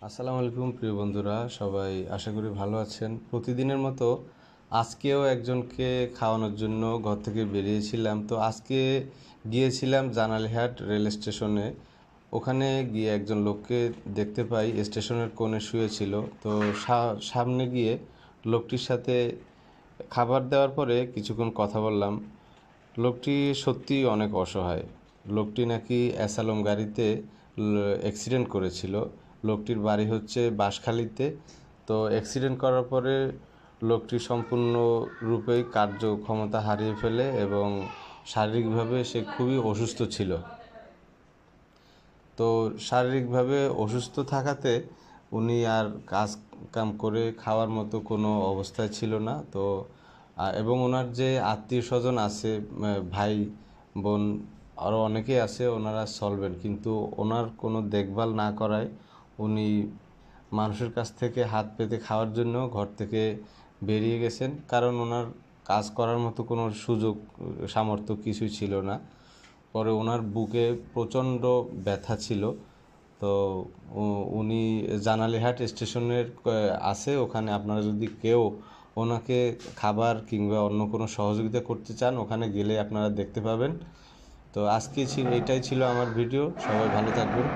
আসসালামু আলাইকুম প্রিয় বন্ধুরা, সবাই আশা করি ভালো আছেন। প্রতিদিনের মতো আজকেও একজনকে খাওয়ানোর জন্য ঘর থেকে বেরিয়েছিলাম। তো আজকে গিয়েছিলাম জানালিহাট রেল স্টেশনে। ওখানে গিয়ে একজন লোককে দেখতে পাই স্টেশনের কোণে শুয়েছিল। তো সামনে গিয়ে লোকটির সাথে খাবার দেওয়ার পরে কিছুক্ষণ কথা বললাম। লোকটি সত্যিই অনেক অসহায়। লোকটি নাকি অ্যাসালম গাড়িতে অ্যাক্সিডেন্ট করেছিল। লোকটির বাড়ি হচ্ছে বাঁশখালীতে। তো অ্যাক্সিডেন্ট করার পরে লোকটি সম্পূর্ণরূপেই কার্যক্ষমতা হারিয়ে ফেলে এবং শারীরিকভাবে সে খুবই অসুস্থ ছিল। তো শারীরিকভাবে অসুস্থ থাকাতে উনি আর কাজ কাম করে খাওয়ার মতো কোনো অবস্থায় ছিল না। তো এবং ওনার যে আত্মীয় স্বজন আছে, ভাই বোন আরও অনেকেই আছে, ওনারা সলভেন্ট, কিন্তু ওনার কোনো দেখভাল না করায় উনি মানুষের কাছ থেকে হাত পেতে খাওয়ার জন্য ঘর থেকে বেরিয়ে গেছেন, কারণ ওনার কাজ করার মতো কোনো সুযোগ সামর্থ্য কিছুই ছিল না। পরে ওনার বুকে প্রচণ্ড ব্যথা ছিল। তো উনি জানালিহাট স্টেশনের আছে, ওখানে আপনারা যদি কেউ ওনাকে খাবার কিংবা অন্য কোনো সহযোগিতা করতে চান, ওখানে গেলে আপনারা দেখতে পাবেন। তো আজকে এটাই ছিল আমার ভিডিও। সবাই ভালো থাকবেন।